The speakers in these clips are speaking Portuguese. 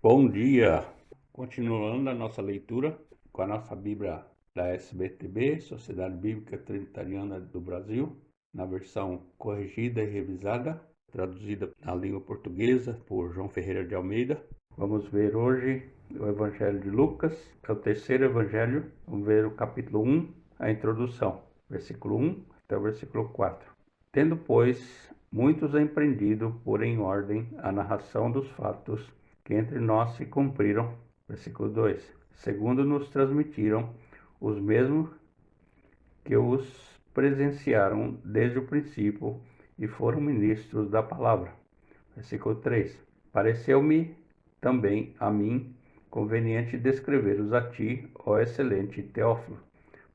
Bom dia! Continuando a nossa leitura com a nossa Bíblia da SBTB, Sociedade Bíblica Trinitariana do Brasil, na versão corrigida e revisada, traduzida na língua portuguesa por João Ferreira de Almeida. Vamos ver hoje o Evangelho de Lucas, é o terceiro Evangelho. Vamos ver o capítulo 1, a introdução, versículo 1 até o versículo 4. Tendo, pois, muitos empreendido por em ordem a narração dos fatos que entre nós se cumpriram, versículo 2, segundo nos transmitiram os mesmos que os presenciaram desde o princípio e foram ministros da palavra. Versículo 3, pareceu-me também a mim conveniente descrever-os a ti, ó excelente Teófilo,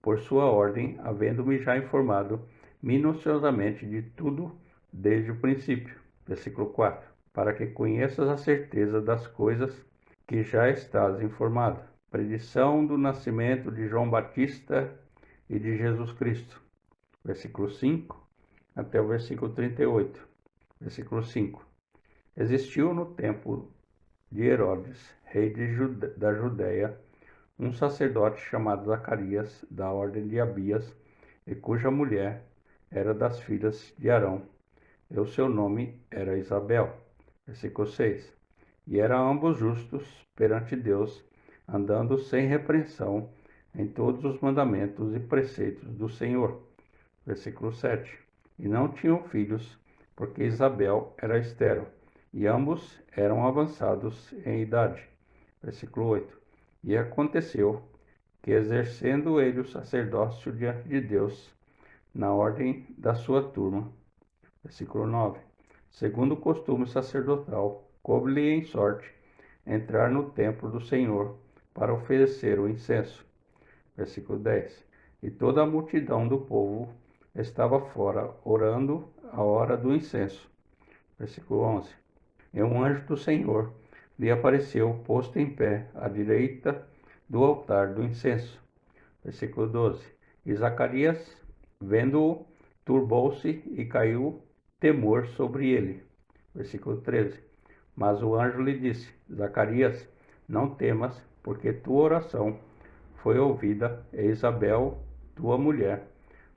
por sua ordem, havendo-me já informado minuciosamente de tudo desde o princípio. Versículo 4, para que conheças a certeza das coisas que já estás informado. Predição do nascimento de João Batista e de Jesus Cristo. Versículo 5 até o versículo 38. Versículo 5. Existiu no tempo de Herodes, rei da Judéia, um sacerdote chamado Zacarias, da ordem de Abias, e cuja mulher era das filhas de Arão, e o seu nome era Isabel. Versículo 6. E eram ambos justos perante Deus, andando sem repreensão em todos os mandamentos e preceitos do Senhor. Versículo 7. E não tinham filhos, porque Isabel era estéril, e ambos eram avançados em idade. Versículo 8. E aconteceu que, exercendo ele o sacerdócio diante de Deus, na ordem da sua turma, versículo 9, segundo o costume sacerdotal, coube-lhe em sorte entrar no templo do Senhor para oferecer o incenso. Versículo 10, e toda a multidão do povo estava fora, orando a hora do incenso. Versículo 11, e um anjo do Senhor lhe apareceu, posto em pé, à direita do altar do incenso. Versículo 12. E Zacarias, vendo-o, turbou-se e caiu temor sobre ele. Versículo 13. Mas o anjo lhe disse: Zacarias, não temas, porque tua oração foi ouvida, e Isabel, tua mulher,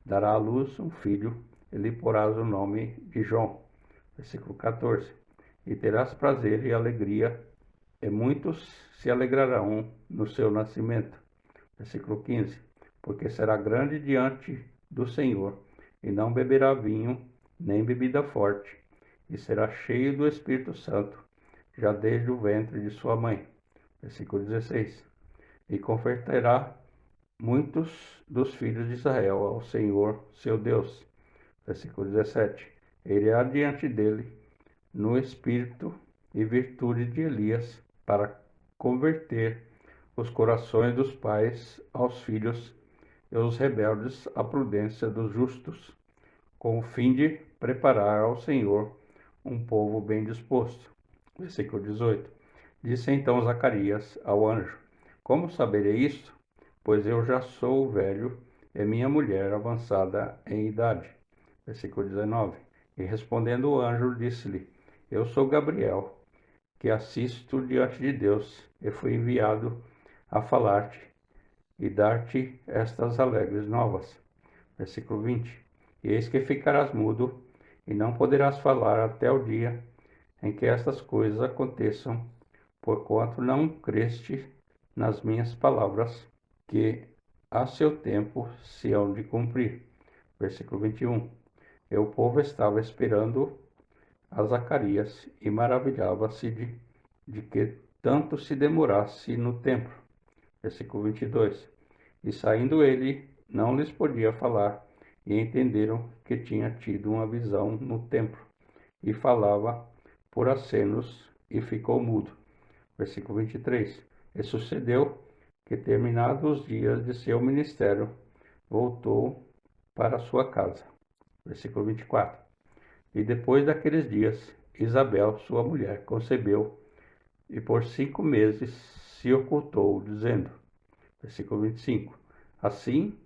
dará à luz um filho, e lhe porás o nome de João. Versículo 14. E terás prazer e alegria, e muitos se alegrarão no seu nascimento. Versículo 15. Porque será grande diante do Senhor, e não beberá vinho, nem bebida forte, e será cheio do Espírito Santo, já desde o ventre de sua mãe. Versículo 16. E converterá muitos dos filhos de Israel ao Senhor, seu Deus. Versículo 17. Ele irá diante dele no espírito e virtude de Elias, para converter os corações dos pais aos filhos e os rebeldes à prudência dos justos, com o fim de preparar ao Senhor um povo bem disposto. Versículo 18. Disse então Zacarias ao anjo: Como saberei isto? Pois eu já sou velho e minha mulher avançada em idade. Versículo 19. E respondendo o anjo, disse-lhe: Eu sou Gabriel, que assisto diante de Deus, e fui enviado a falar-te e dar-te estas alegres novas. Versículo 20. E eis que ficarás mudo, e não poderás falar até o dia em que estas coisas aconteçam, porquanto não creste nas minhas palavras, que a seu tempo se hão de cumprir. Versículo 21. E o povo estava esperando a Zacarias e maravilhava-se de que tanto se demorasse no templo. Versículo 22. E saindo ele, não lhes podia falar, e entenderam que tinha tido uma visão no templo, e falava por acenos, e ficou mudo. Versículo 23. E sucedeu que, terminados os dias de seu ministério, voltou para sua casa. Versículo 24. E depois daqueles dias, Isabel, sua mulher, concebeu, e por 5 meses se ocultou, dizendo, versículo 25, assim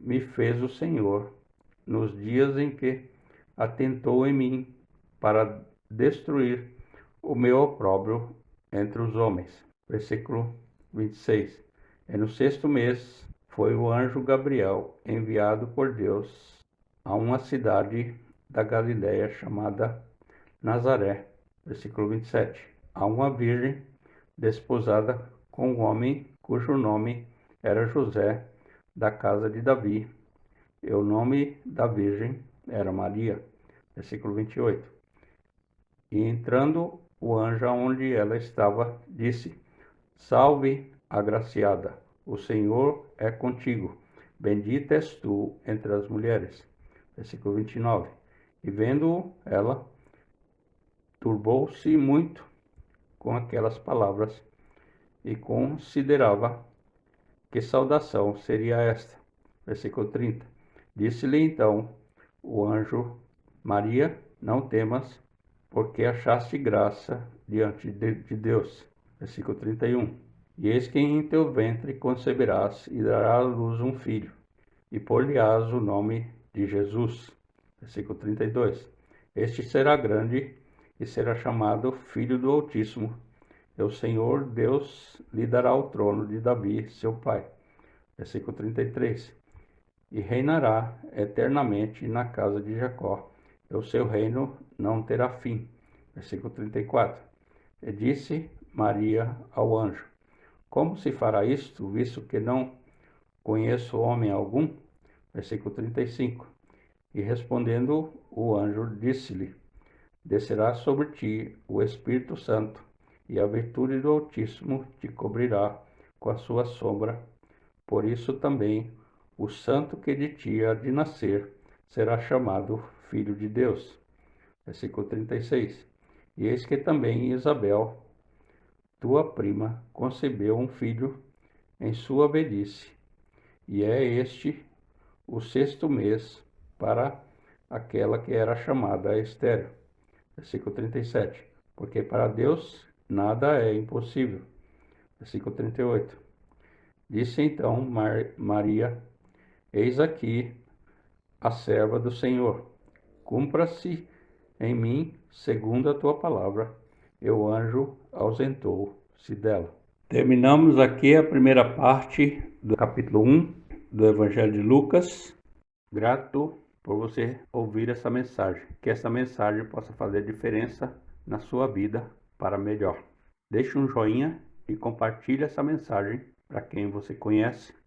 me fez o Senhor, nos dias em que atentou em mim, para destruir o meu opróbrio entre os homens. Versículo 26. E no sexto mês foi o anjo Gabriel enviado por Deus a uma cidade da Galiléia chamada Nazaré. Versículo 27. A uma virgem desposada com um homem cujo nome era José, da casa de Davi, e o nome da virgem era Maria. Versículo 28. E entrando o anjo onde ela estava, disse: Salve, agraciada, o Senhor é contigo. Bendita és tu entre as mulheres. Versículo 29. E vendo ela, turbou-se muito com aquelas palavras e considerava que saudação seria esta. Versículo 30. Disse-lhe então o anjo: Maria, não temas, porque achaste graça diante de Deus. Versículo 31. E eis que em teu ventre conceberás e darás à luz um filho, e pôr-lhe-ás o nome de Jesus. Versículo 32. Este será grande e será chamado Filho do Altíssimo. E o Senhor Deus lhe dará o trono de Davi, seu pai. Versículo 33. E reinará eternamente na casa de Jacó, e o seu reino não terá fim. Versículo 34. E disse Maria ao anjo: Como se fará isto, visto que não conheço homem algum? Versículo 35. E respondendo o anjo, disse-lhe: Descerá sobre ti o Espírito Santo, e a virtude do Altíssimo te cobrirá com a sua sombra. Por isso também o santo que de ti há de nascer será chamado Filho de Deus. Versículo 36. E eis que também Isabel, tua prima, concebeu um filho em sua velhice, e é este o sexto mês para aquela que era chamada estéril. Versículo 37. Porque para Deus nada é impossível. Versículo 38. Disse então Maria: Eis aqui a serva do Senhor. Cumpra-se em mim segundo a tua palavra. E o anjo ausentou-se dela. Terminamos aqui a primeira parte do capítulo 1 do Evangelho de Lucas. Grato por você ouvir essa mensagem. Que essa mensagem possa fazer diferença na sua vida para melhor. Deixe um joinha e compartilhe essa mensagem para quem você conhece